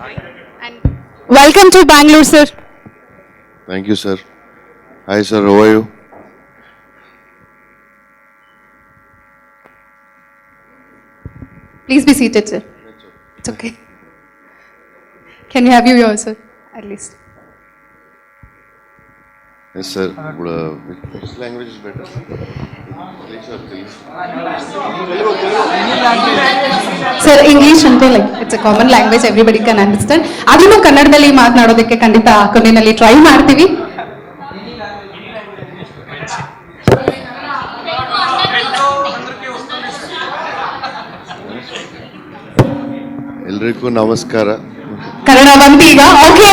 And welcome to Bangalore, sir. Thank you, sir. Hi, sir. How are you? Please be seated, sir. It's okay. Can we have you here, sir? At least. Yes, sir. Which language is better? English or Telugu? Sir, English ante like it's a common language everybody can understand. ಅದನ್ನು ಕನ್ನಡದಲ್ಲಿ ಮಾತನಾಡೋದಕ್ಕೆ ಖಂಡಿತ ಕೊನೆಯಲ್ಲಿ try ಮಾಡ್ತೀವಿ. ಎಲ್ರಿಗೂ ನಮಸ್ಕಾರ. ಕನ್ನಡ ಬಂತು ಈಗ. ಓಕೆ.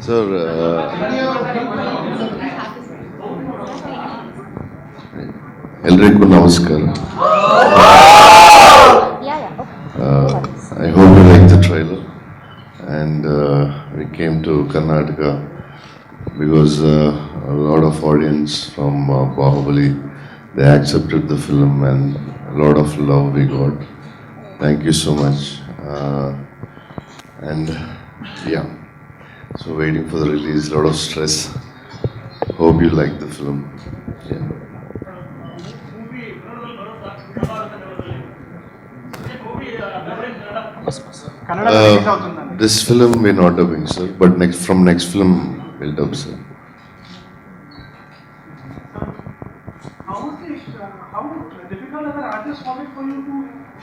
ಸರ್, ಎಲ್ರಿಗೂ ನಮಸ್ಕಾರ. I hope you like the trailer. And we came to Karnataka because a lot of audience from Bahubali, they accepted the film and a lot of love we got. Thank you so much. And yeah, so waiting for the release, a lot of stress. Hope you like the film. Yeah. This film we're not dubbing, sir, but from next film we'll dub, sir. How difficult as an artist was it for you to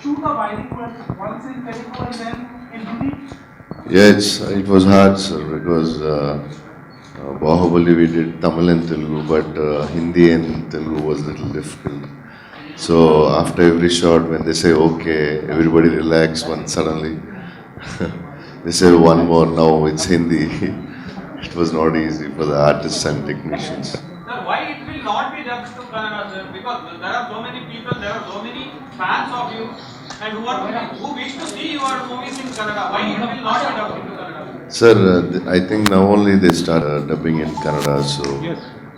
shoot a bilingual once in Telugu and then in Hindi? Yeah, it was hard, sir, because Bahubali we did Tamil and Telugu, but Hindi and Telugu was a little difficult. So after every shot, when they say okay, everybody relax. Once suddenly they say one more. Now it's Hindi. It was not easy for the artists and technicians. Sir, why it will not be dubbed to Kannada, sir? Because there are so many people, there are so many fans of you, and who wish to see your movies in Kannada. Why it will not be dubbed into Kannada? Sir, I think now only they start dubbing in Kannada. So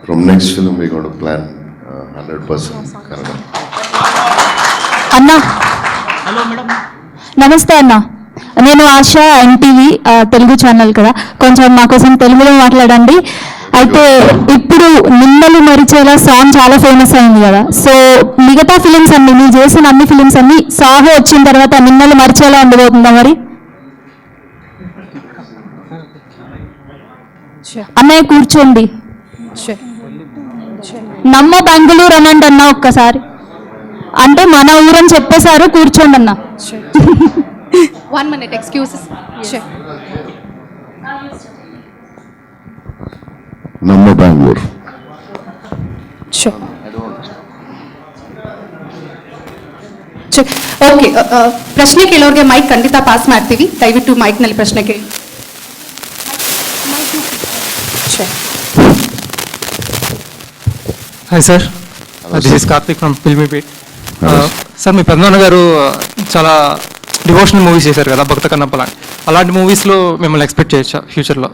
from next film we're going to plan 100% Kannada. అన్నా నమస్తే అన్న, నేను ఆశ NTV Telugu channel కదా, కొంచెం మా కోసం తెలుగులో మాట్లాడండి. అయితే ఇప్పుడు నిమ్మలు మరిచేలా సాంగ్ చాలా ఫేమస్ అయింది కదా, సో మిగతా ఫిలిమ్స్ అన్ని మీరు చేసిన అన్ని ఫిలిమ్స్ అన్ని సాహో వచ్చిన తర్వాత నిమ్మలు మరిచేలా ఉండబోతుందా మరి? అన్నయ్య కూర్చోండి, నమ్మ బెంగళూరు అనండి అన్న ఒక్కసారి. అంటే మన ఊరని చెప్పేశారు, కూర్చోండి అన్న. 1 minute, excuses. Sure. Number Bangalore. Sure. Okay, ಪ್ರಶ್ನೆ ಕೇಳೋರಿಗೆ ಮೈಕ್ ಖಂಡಿತ ಪಾಸ್ ಮಾಡ್ತೀವಿ. ದಯವಿಟ್ಟು ಮೈಕ್ನಲ್ಲಿ ಪ್ರಶ್ನೆ ಕೇಳಿ. Hi sir, this is Karthik from Filmipet. Sir, మీ పెద్దనాన్న గారు చాలా డివోషనల్ మూవీస్ చేశారు కదా, భక్త కన్నప్ప లాంటి, అలాంటి మూవీస్లో మిమ్మల్ని ఎక్స్పెక్ట్ చేయొచ్చా ఫ్యూచర్లో?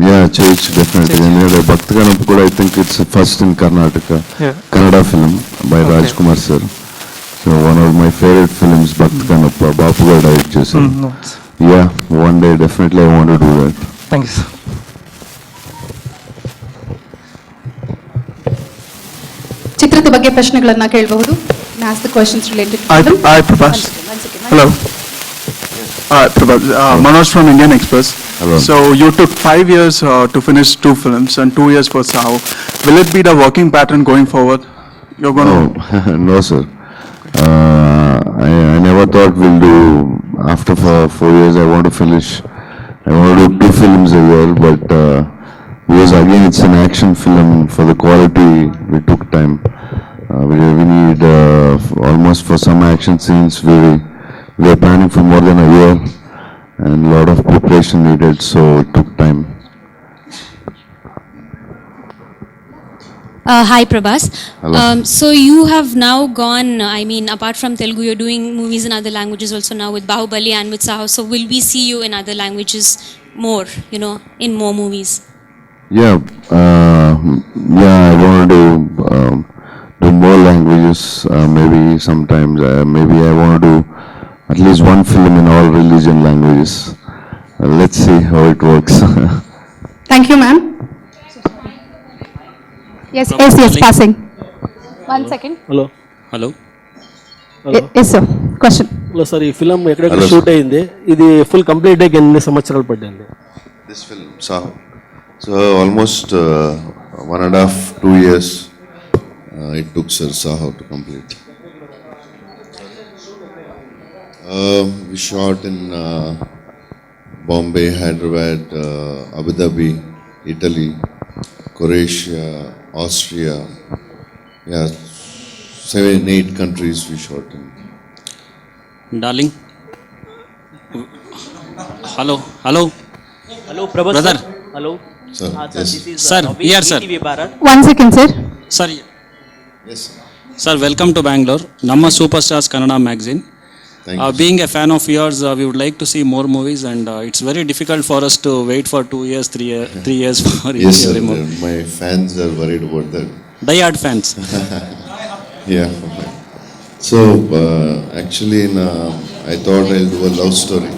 Yeah, చేయొచ్చు డెఫినెట్లీ. ఎందుకంటే భక్త కన్నప్ప కూడా I think it's first in Karnataka Kannada film by Raj Kumar sir. So one of my favourite films Bhakta Kannappa, Bapu garu direct చేశారు. Yeah, one day definitely I want to do that. Thank you sir. ಚಿತ್ರದ ಬಗ್ಗೆ ಪ್ರಶ್ನೆಗಳನ್ನ ಕೇಳಬಹುದು. Ask the questions related to them. Hi, Prabhas. Hello. Prabhas. Manoj from Indian Express. Hello. So you took 5 years to finish 2 films and 2 years for Saaho. Will it be the working pattern going forward? You're going to... No, no sir. I never thought we'll do, after 4 years I want to finish, I want to do 2 films a year, but because again it's an action film, for the quality we took time. We need almost for some action scenes we were planning for more than a year and a lot of preparation needed, so it took time. Hi Prabhas. Hello. So you have now gone, I mean apart from Telugu you're doing movies in other languages also now with Bahubali and with Saaho. So will we see you in other languages more, in more movies? Yeah, I want to do more languages. Maybe sometimes, maybe I want to do at least one film in all religion languages. Let's see how it works. Thank you, ma'am. Yes, passing. 1 second. Hello hello Yes, sir. Question. Hello sir, ఈ film ఎక్కడెక్కడ Hello, shoot sir. అయింది? ఇది full complete అయ్యి ఎన్ని సంవత్సరాలు పడ్డాయండి? This film, Saaho. So almost 1.5, 2 years it took Sir Saaho to complete. We shot in Bombay, Hyderabad, Abu Dhabi, Italy, Croatia, Austria. Yeah, 7, 8 countries we shot in. Darling hello hello Hello, Prabhas. Brother. Sir. Hello. Sir, Sir, yes. this is Sir, Ravi, here, sir. ETV Bharat. 1 second, sir. Sir Yes, sir. Sir welcome to Bengaluru Namma super stars Kannada magazine Thank you. Being a fan of yours we would like to see more movies and it's very difficult for us to wait for 2 years 3 years for Yes, sir. every movie. My fans are worried about that. Die-hard fans. Yeah. So actually, I thought I'll do a love story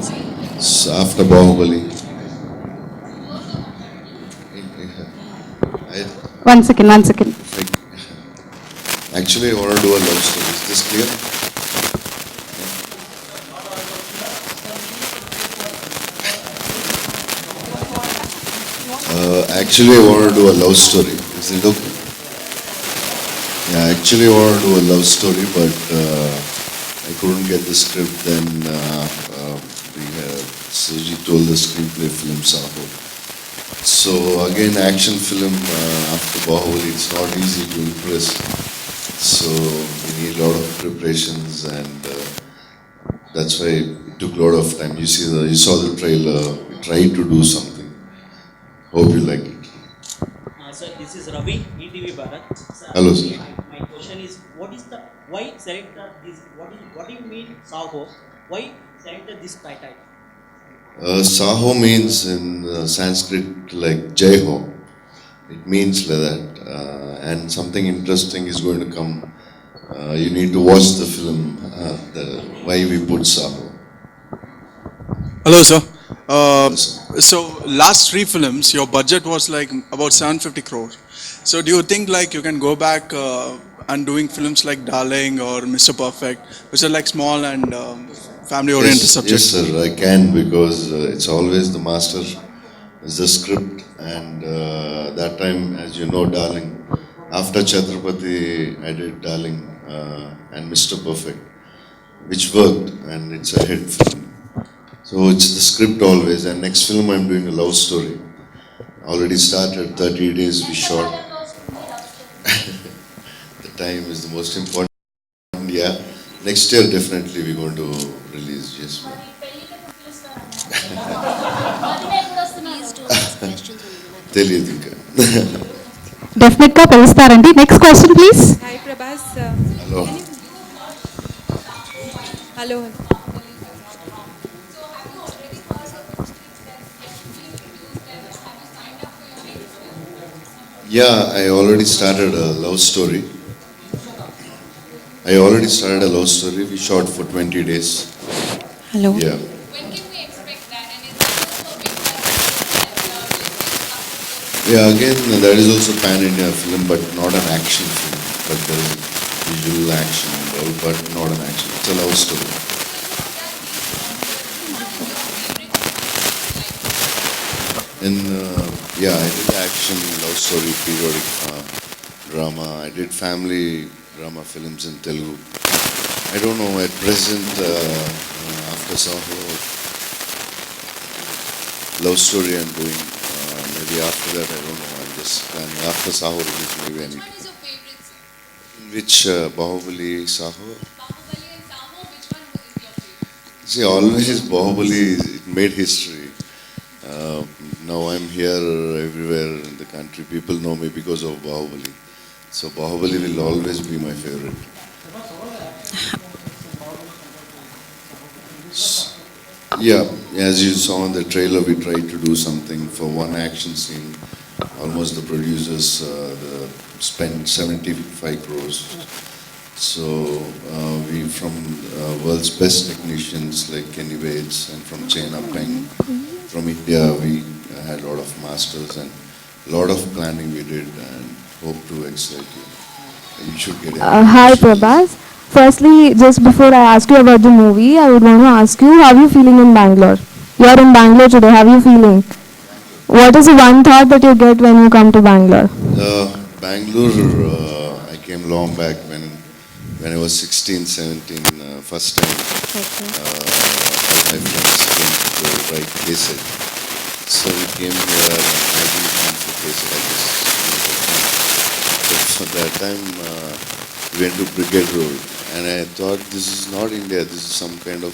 after Bahubali. I 1 second, 1 second. actually I want to do a love story. Is this clear? Actually, I want to do a love story. Is it okay? Yeah, actually, I want to do a love story, but I couldn't get the script. Then Suji told the screenplay film Saaho. So again, action film after Bahubali, it's not easy to impress. So we need a lot of preparations, and that's why it took a lot of time. You saw the trailer. We tried to do something. Hope you like it. Sir, this is Ravi, ETV Bharat. Sir, Hello, sir. My question is, why select this? What do you mean Saaho? Why select this title? Saaho means in Sanskrit like Jai Ho. It means like that. And something interesting is going to come. You need to watch the film. Why we put Saaho. Hello, sir. Yes. So last 3 films, your budget was like about 750 crores. So do you think like you can go back and doing films like Darling or Mr. Perfect, which are like small and family-oriented subjects? Yes, sir, I can, because it's always the master is the script, and that time, as you know, Darling. After Chhatrapati, I did Darling and Mr. Perfect, which worked, and it's a hit film. So it's the script always, and next film I'm doing a love story. Already started, 30 days we shot. The time is the most important. Yeah, next year definitely we're going to release. Yes, ma'am. తెలియదు ఇంకా. Definite గా పిలుస్తారండి. Next question, please. Hi, Prabhas. Hello. Hello. Yeah, I already started a love story. We shot for 20 days. Hello. Yeah. Yeah, again, that is also pan-India film, but not an action film. But there is visual action and all, but not an action. It's a love story. And yeah, I did action, love story, periodic drama. I did family drama films in Telugu. I don't know, at present, after Saaho, love story I'm doing. Maybe after that, I don't know. I'm just planning. After Saaho release, maybe I need to. Which Bahubali, Saaho? See, always Bahubali, it made history. Now I'm here everywhere in the country. People know me because of Bahubali. So Bahubali will always be my favorite. Yeah, as you saw in the trailer, we tried to do something for one action scene. Almost the producers spent 75 crores So we from world's best technicians like Kenny Bates, and from China Peng. From India we had a lot of masters, and a lot of planning we did, and hope to excite you. You should get it. Hi Prabhas. Firstly, just before I ask you about the movie, I would want to ask you, how are you feeling in Bangalore? You are in Bangalore today, how are you feeling? What is the one thought that you get when you come to Bangalore? Bangalore, I came long back when I was 16, 17, first time. My friends came to write cassette. So we came here, and I didn't come for cassette, I just but for that time we went to Brigade Road, and I thought this is not India, this is some kind of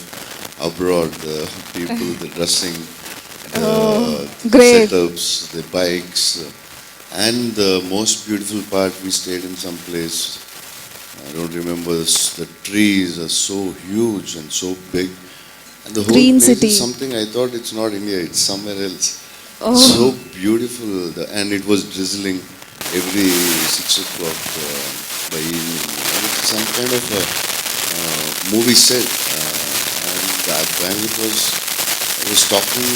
abroad, the people, the dressing, the great. setups, the bikes, and the most beautiful part, we stayed in some place, I don't remember, the trees are so huge and so big, and the whole Green place city. is something, I thought it's not India, it's somewhere else. Oh. So beautiful, and it was drizzling every 6 o'clock by evening. And it's some kind of a movie set. And that Bangalore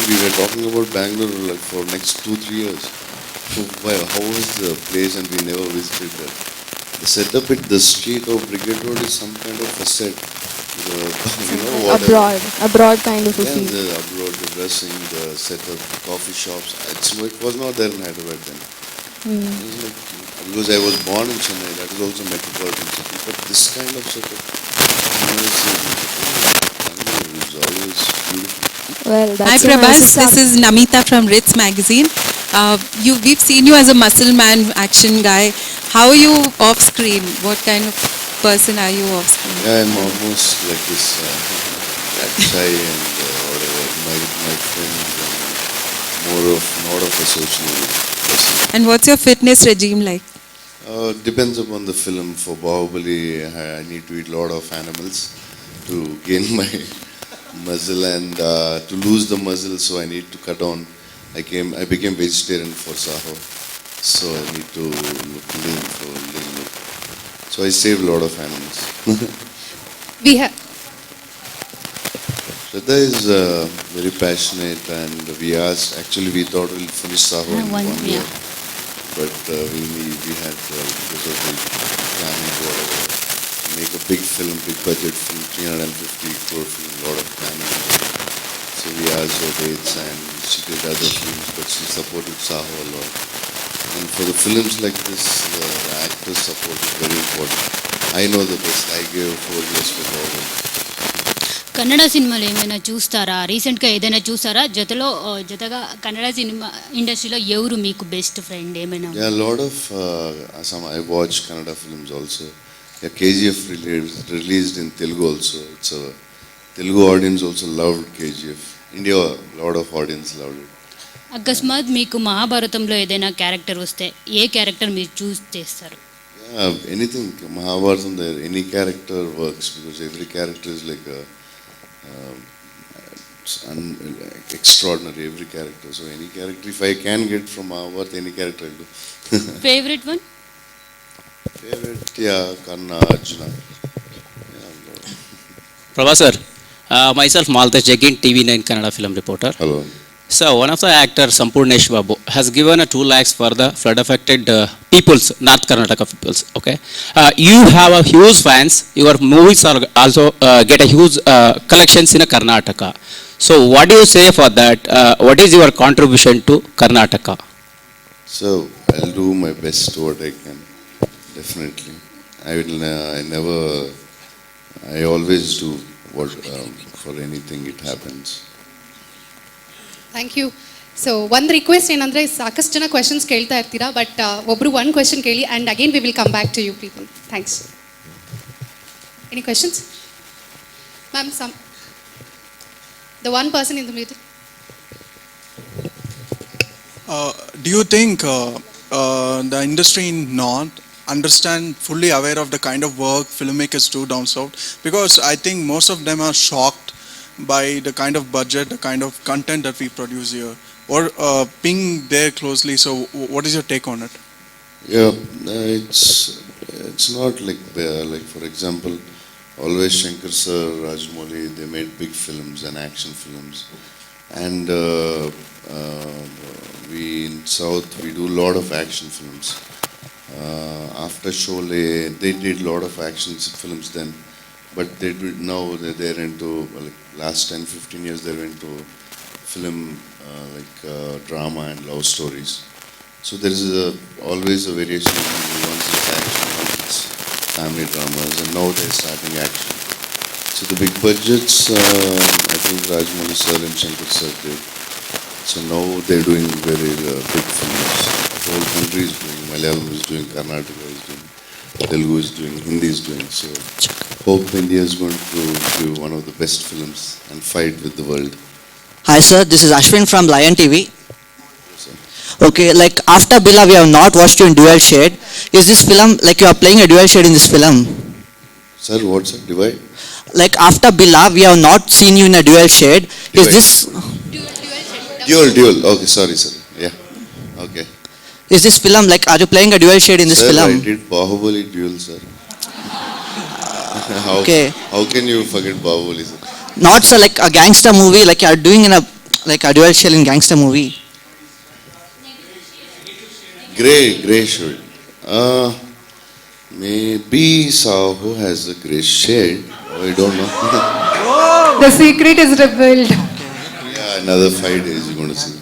we were talking about Bangalore like for next 2-3 years. So how was the place, and we never visited that. The setup at the street of Brigade Road is some kind of a set. Whatever. Abroad kind of a Yeah, feel. the abroad, the dressing, the setup, the coffee shops. It was not there in Hyderabad then. It was like, because I was born in Chennai, that is also metropolitan city. But this kind of setup, I never seen. It was always beautiful. Well, Hi that's Prabhas, nice. this is Namita from Ritz Magazine. We've seen you as a muscle man, action guy. How are you off screen? What kind of person are you off screen? Yeah, I'm almost like this shy and whatever. My friends, and not of a social person. And what's your fitness regime like? Depends upon the film. For Bahubali, I need to eat a lot of animals to gain my muscle, and to lose the muscle, so I need to cut on. I became vegetarian for Saaho, so I need to look lean for lean look. So I save a lot of animals. We have. Shraddha is very passionate, and actually we thought we'll finish Saaho in 1 year. But we had, because of the planning, whatever, make a big film, big budget film, 350 crore film, a lot of planning. So we asked her dates, and she did other films, but she supported Saaho a lot. And for the films like this, the actors' support is very important. I know the best. I gave 4 years for Bahubali. Kannada సినిమాలు ఏమైనా చూస్తారా, రీసెంట్గా ఏదైనా చూస్తారా? జతగా Kannada cinema ఇండస్ట్రీలో ఎవరు మీకు బెస్ట్ ఫ్రెండ్ ఏమైనా? Yeah, a lot of I watch Kannada films also. Yeah, KGF released in Telugu also. It's a Telugu audience also loved KGF. India, a lot of audience loved it. అకస్మాత్ మీకు మహాభారతంలో ఏదైనా character వస్తే ఏ character మీరు చూస్ చేస్తారు? Yeah, anything. Mahabharata, there, any character works, because every character is like extraordinary, every character. So any character, if I can get from Mahabharata, any character I'll do. Favourite one? Favorite, yeah, Karna, Arjuna. Prabhas sir, myself Maltesh Jagin, TV9 Kannada film reporter. Hello. So one of the actors, Sampurnesh Babu, has given a 2 lakhs for the flood affected peoples, North Karnataka peoples. Okay, you have a huge fans. Your movies are also get a huge collections in Karnataka. So what do you say for that? What is your contribution to Karnataka? So I'll do my best what I can. Definitely, I always do what for anything it happens. Thank you. So ಒಂದು request ಏನಂದರೆ, ಸಾಕಷ್ಟು ಜನ questions ಕೇಳ್ತಾ ಇರ್ತೀರಾ, but ಒಬ್ಬರು ಒಂದು question ಕೇಳಿ, and again we will come back to you people. Thanks. Any questions? Ma'am, the one person in the middle. Do you think the industry in North understand, fully aware of the kind of work filmmakers do down south? Because I think most of them are shocked by the kind of budget, the kind of content that we produce here, or being there closely. So what is your take on it? Yeah, it's it's not like for example, always Shankar sir, Rajmouli, they made big films and action films, and we in South we do a lot of action films. After Sholay, they did a lot of action films then, but they did now they're into like last 10-15 years they're into film drama and love stories. So there is always a variation. Once it's action, once it's family dramas, and now they're starting action. So the big budgets, I think Rajmouli sir and Shankar sir did. So now they're doing very big films. The whole country is doing. Malayalam is doing, Karnataka is doing, Telugu is doing, Hindi is doing. So hope India is going to do one of the best films and fight with the world. Hi sir, this is Ashwin from Lion TV. Okay, like after Bila, we have not watched you in dual shade. Is this film like you are playing a dual shade in this film? Sir, what's it? Divide? Like after Bila, we have not seen you in a dual shade. Is Divide. this Dual. Okay, sorry, sir. Yeah. Okay. is this film like are you playing a dual shade in this Sir, film? I did Bahubali dual, sir. Okay. How can you forget Bahubali, sir? Not so like a gangster movie like you are doing in a like a dual shade in gangster movie. Gray shade. Maybe Saaho has a gray shade. I don't know. The secret is revealed. Yeah, another 5 days you're going to see it.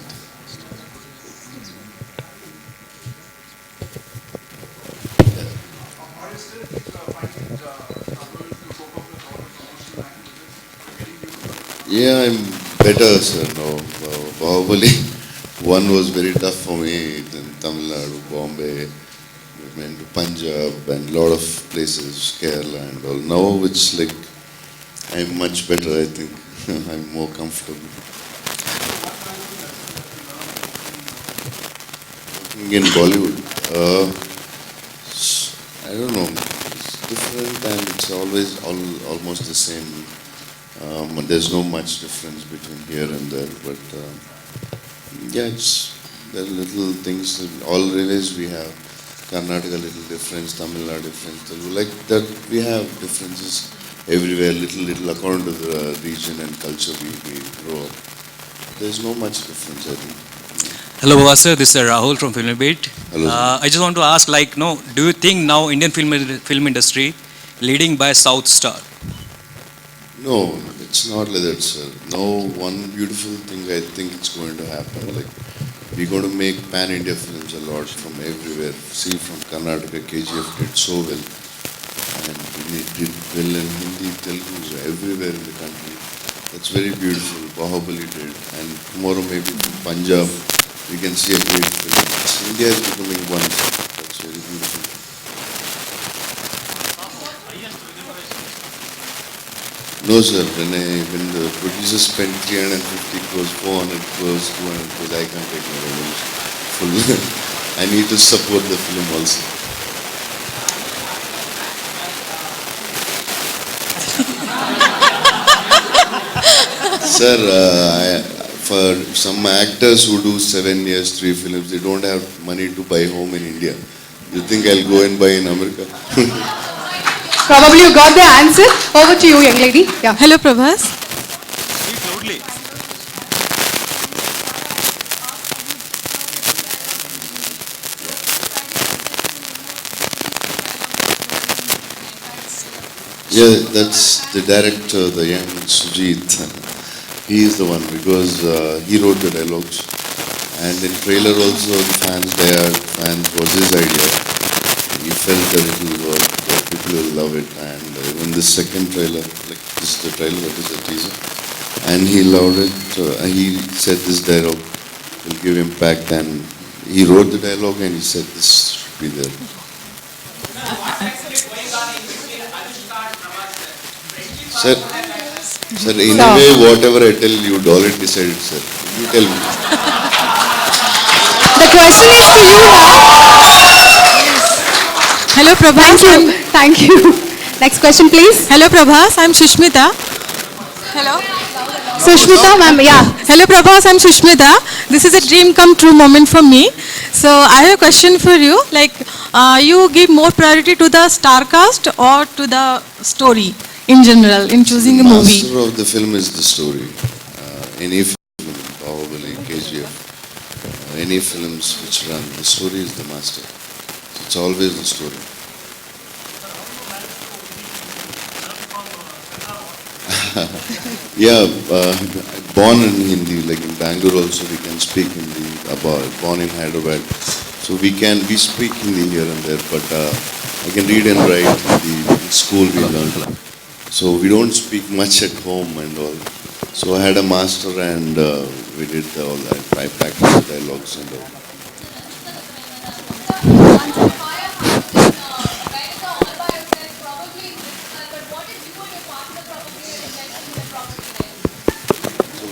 Yeah, I'm better, sir. No, Bahubali 1 was very tough for me. In Tamil Nadu, Bombay, we went to Punjab and a lot of places, Kerala and all. Now it's like I'm much better, I think. I'm more comfortable. Working in Bollywood, I don't know. It's different and it's always almost the same. There's no much difference between here and there, but yeah, there are little things. Always we have Karnataka little difference, Tamil Nadu difference, Telugu. Like that we have differences everywhere, little according to the region and culture we grow up. There's no much difference, I think. Hello, Prabhas, this is Rahul from Film Beat. Hello. I just want to ask, do you think now Indian film industry leading by South Star? No, it's not like that, sir. Now, one beautiful thing I think it's going to happen, like we're going to make pan-India films a lot from everywhere. See, from Karnataka, KGF did so well, and we did well in Hindi, Telugu, so everywhere in the country. That's very beautiful. Bahubali did, and tomorrow maybe from Punjab we can see a great film. India is becoming one. That's very beautiful. No, sir. When the producer spent 350 crores, 400 crores, 200 crores, I can't take my revenue full. I need to support the film also. Sir, for some actors who do 7 years, 3 films, they don't have money to buy home in India. You think I'll go and buy in America? Probably you got the answer. Over to you, young lady. Yeah. Hello, Prabhas. Speak loudly. Yeah, that's the director, the young Sujit. He is the one because he wrote the dialogues. And in trailer also, the fans was his idea. He felt that it will work, that people will love it. And even the second trailer, like this is the trailer, that is the teaser. And he loved it. He said this dialogue will give impact. And he wrote the dialogue and he said this should be there. Sir, anyway, whatever I tell you, already decided, sir. You tell me. The question is to you now. Hello, Prabhas. Thank you. Next question, please. Hello, Prabhas. I'm Sushmita. Hello. Sushmita, ma'am. Yeah. Hello, Prabhas. I'm Sushmita. this is a dream come true moment for me. So I have a question for you. Like, you give more priority to the star cast or to the story in general in choosing a movie? Master of the film is the story. Any film, Bahubali, KGF, any films which run, the story is the master. So it's always the story. Yeah, born in Hindi, like in Bangalore also we can speak Hindi, born in Hyderabad. So we speak Hindi here and there, but I can read and write Hindi. In school we learned. So we don't speak much at home and all. So I had a master and we did all that. I practiced the dialogues and all.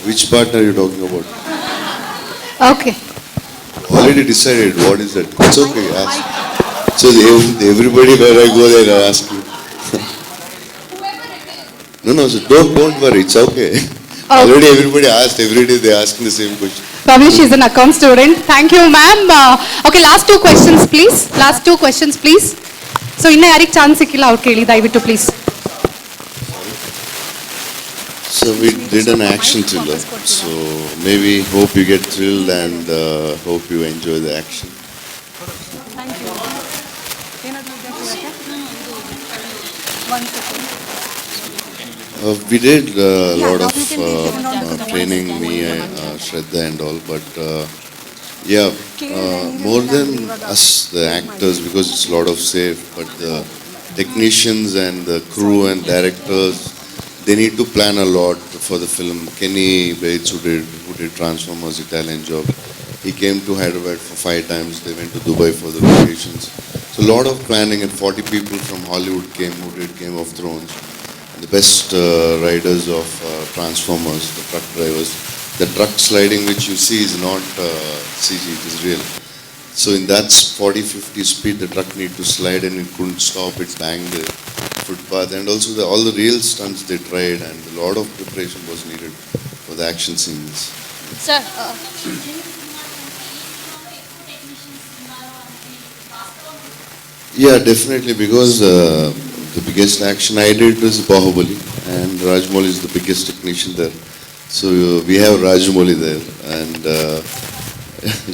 Which part are you talking about? Okay. Already decided what is that? It's okay, ask. So everybody where I go there I ask you. No, so don't worry, it's okay. Already everybody asked, every day they asking the same question. Probably she's an account student. Thank you, ma'am. Okay, last two questions, please. Last two questions, please. So, inna yarik chance sikkilla out keli dayavitu please. So we did an action thriller. So maybe hope you get thrilled and hope you enjoy the action. We did a lot of training, me, Shraddha and all, but more than us, the actors, because it's a lot of safe, but the technicians and the crew and directors, they need to plan a lot for the film. Kenny Bates, who did Transformers, Italian Job, he came to Hyderabad for 5 times. They went to Dubai for the vacations. So a lot of planning, and 40 people from Hollywood came who did Game of Thrones. The best riders of Transformers, the truck drivers. The truck sliding which you see is not CG, it is real. So in that 40-50 speed, the truck need to slide and it couldn't stop, it banged the footpath. And also all the real stunts they tried, and a lot of preparation was needed for the action scenes. Sir, yeah, definitely, because the biggest action I did was Bahubali, and Rajamouli is the biggest technician there. So we have Rajamouli there, and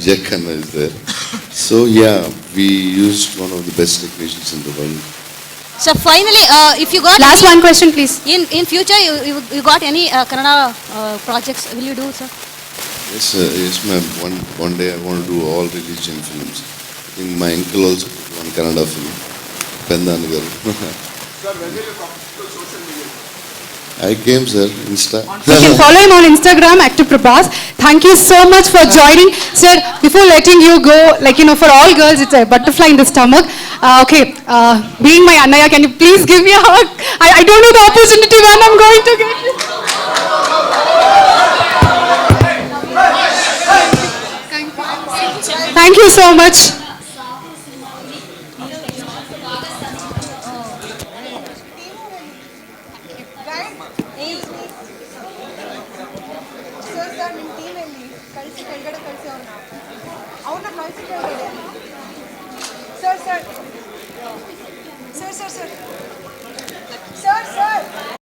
Jack Khanna is there. So yeah, we used one of the best technicians in the world. so finally, if you got Last one question, please. in future you got any Kannada projects, will you do, sir? Yes, ma'am. One day I want to do all religion films. I think my uncle also did one Kannada film, Pendanagar. I came, sir, Insta. You can follow him on Instagram, Actor Prabhas. Thank you so much for joining. Sir, before letting you go, for all girls, it's a butterfly in the stomach. Being my Annaya, can you please give me a hug? I don't know the opportunity when I'm going to get you. Thank you so much. Sir.